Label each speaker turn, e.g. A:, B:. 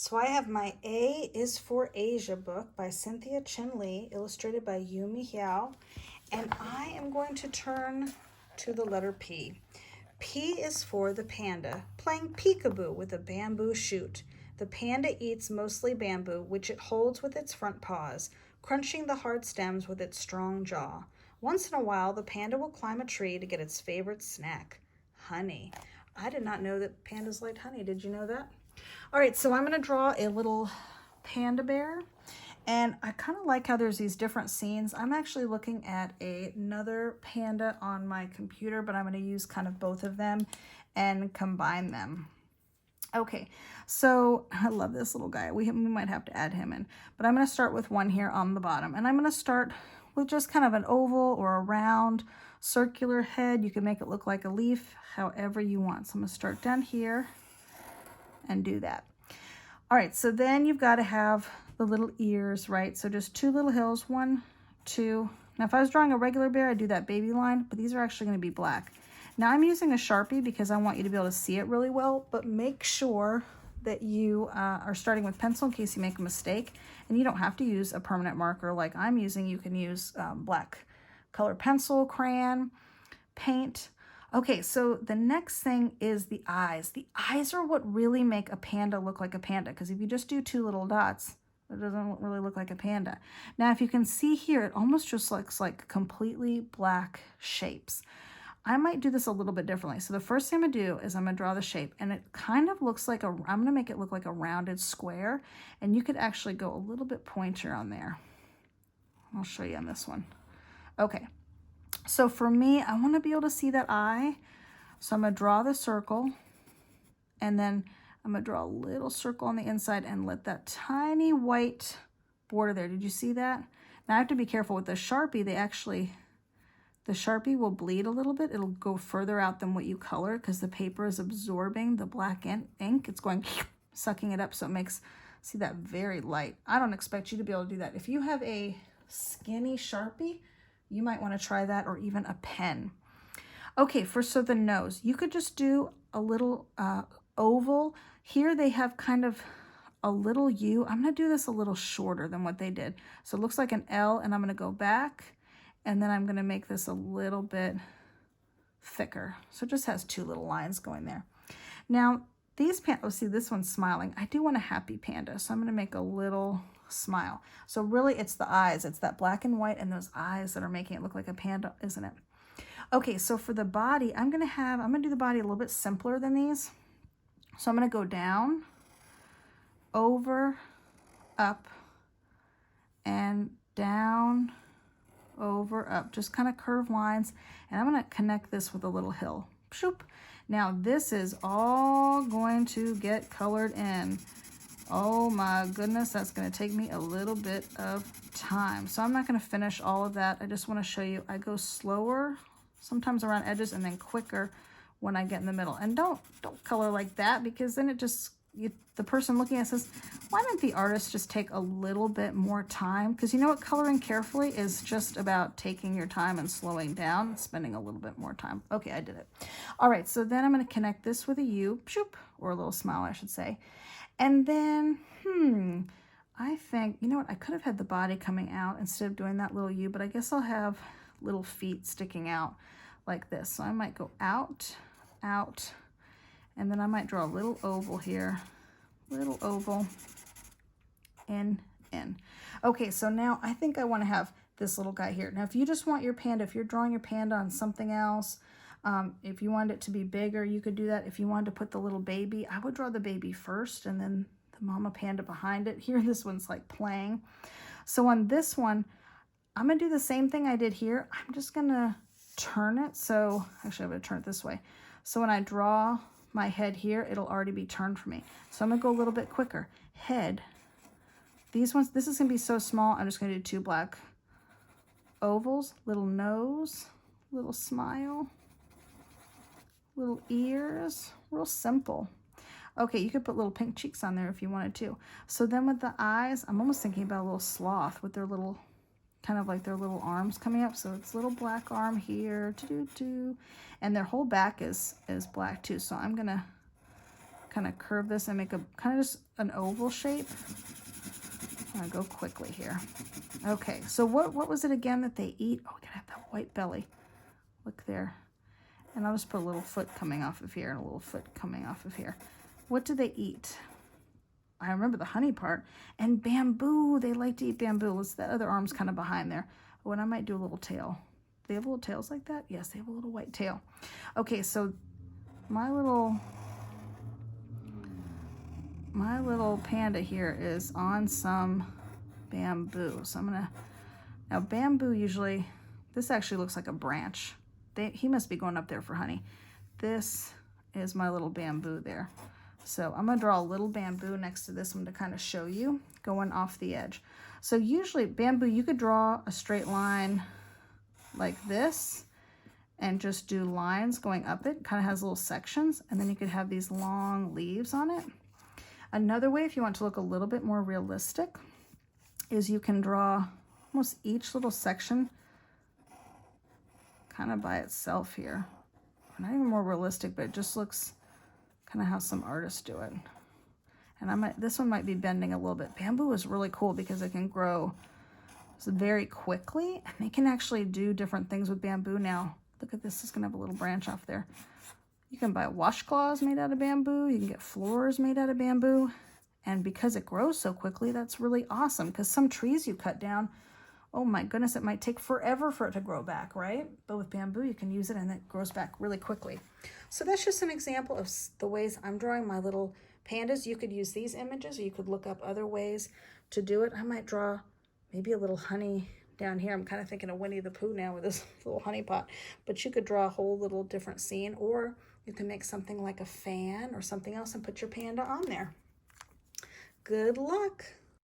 A: So I have my A is for Asia book by Cynthia Chin Lee, illustrated by Yumi Hiao, and I am going to turn to the letter P. P is for the panda, playing peekaboo with a bamboo shoot. The panda eats mostly bamboo, which it holds with its front paws, crunching the hard stems with its strong jaw. Once in a while, the panda will climb a tree to get its favorite snack, honey. I did not know that pandas liked honey. Did you know that? All right, so I'm going to draw a little panda bear. And I kind of like how there's these different scenes. I'm actually looking at another panda on my computer, but I'm going to use kind of both of them and combine them. Okay, so I love this little guy. We might have to add him in, but I'm going to start with one here on the bottom. And I'm going to start with just kind of an oval or a round circular head. You can make it look like a leaf, however you want. So I'm going to start down here and do that. All right, so then you've got to have the little ears, right? So just two little hills, 1, 2. Now, if I was drawing a regular bear, I'd do that baby line, but these are actually going to be black. Now, I'm using a Sharpie because I want you to be able to see it really well, but make sure that you are starting with pencil in case you make a mistake, and you don't have to use a permanent marker like I'm using. You can use black color pencil, crayon, paint. Okay, so the next thing is the eyes. The eyes are what really make a panda look like a panda, because if you just do two little dots, it doesn't really look like a panda. Now, if you can see here, it almost just looks like completely black shapes. I might do this a little bit differently. So the first thing I'm gonna do is I'm gonna draw the shape, and it kind of looks like I'm gonna make it look like a rounded square, and you could actually go a little bit pointier on there. I'll show you on this one. Okay. So for me, I want to be able to see that eye. So I'm going to draw the circle, and then I'm going to draw a little circle on the inside and let that tiny white border there. Did you see that? Now I have to be careful with the Sharpie. The Sharpie will bleed a little bit. It'll go further out than what you color because the paper is absorbing the black ink. It's going sucking it up, so it makes, see that very light. I don't expect you to be able to do that. If you have a skinny Sharpie, you might want to try that, or even a pen. Okay, so the nose, you could just do a little oval. Here they have kind of a little U. I'm going to do this a little shorter than what they did. So it looks like an L, and I'm going to go back, and then I'm going to make this a little bit thicker. So it just has two little lines going there. Now, these pandas, oh, see, this one's smiling. I do want a happy panda, so I'm going to make a little smile. So really it's the eyes. It's that black and white and those eyes that are making it look like a panda, isn't it? Okay, so for the body, I'm going to do the body a little bit simpler than these. So I'm going to go down, over, up, and down, over, up. Just kind of curved lines. And I'm going to connect this with a little hill. Shoop. Now this is all going to get colored in. Oh my goodness, that's going to take me a little bit of time. So I'm not going to finish all of that. I just want to show you, I go slower, sometimes around edges, and then quicker when I get in the middle. And don't color like that, because then it just, the person looking at it says, why didn't the artist just take a little bit more time? Because you know what, coloring carefully is just about taking your time and slowing down, spending a little bit more time. Okay, I did it. All right, so then I'm going to connect this with a U, shoop, or a little smile, I should say. And then, I think, you know what, I could have had the body coming out instead of doing that little U, but I guess I'll have little feet sticking out like this. So I might go out, out, and then I might draw a little oval here, little oval, in. Okay, so now I think I want to have this little guy here. Now, if you just want your panda, if you're drawing your panda on something else, if you wanted it to be bigger, you could do that. If you wanted to put the little baby, I would draw the baby first and then the mama panda behind it. Here, this one's like playing. So on this one, I'm going to do the same thing I did here. I'm just going to turn it. So actually, I'm going to turn it this way. So when I draw my head here, it'll already be turned for me. So I'm going to go a little bit quicker. Head. These ones, this is going to be so small. I'm just going to do two black ovals, little nose, little smile, little ears, real simple. Okay, you could put little pink cheeks on there if you wanted to. So then with the eyes, I'm almost thinking about a little sloth with their little, kind of like their little arms coming up. So it's little black arm here, and their whole back is black too. So I'm gonna kind of curve this and make a kind of just an oval shape. I'm gonna go quickly here. Okay, so what was it again that they eat? Oh, we gotta have that white belly. Look there. And I'll just put a little foot coming off of here and a little foot coming off of here. What do they eat? I remember the honey part. And bamboo, they like to eat bamboo. What's the other arm's kind of behind there? Oh, and I might do a little tail. They have little tails like that? Yes, they have a little white tail. Okay, so my little panda here is on some bamboo. So I'm gonna, now bamboo usually, this actually looks like a branch. He must be going up there for honey. This is my little bamboo there. So I'm gonna draw a little bamboo next to this one to kind of show you going off the edge. So usually bamboo, you could draw a straight line like this and just do lines going up it. Kind of has little sections, and then you could have these long leaves on it. Another way, if you want to look a little bit more realistic, is you can draw almost each little section kind of by itself here. Not even more realistic, but it just looks kind of how some artists do it. And this one might be bending a little bit. Bamboo is really cool because it can grow very quickly, and they can actually do different things with bamboo now. Look at this, it's gonna have a little branch off there. You can buy washcloths made out of bamboo. You can get floors made out of bamboo. And because it grows so quickly, that's really awesome, because some trees you cut down, oh my goodness, it might take forever for it to grow back, right? But with bamboo, you can use it and it grows back really quickly. So that's just an example of the ways I'm drawing my little pandas. You could use these images, or you could look up other ways to do it. I might draw maybe a little honey down here. I'm kind of thinking of Winnie the Pooh now with this little honey pot. But you could draw a whole little different scene, or you can make something like a fan or something else and put your panda on there. Good luck.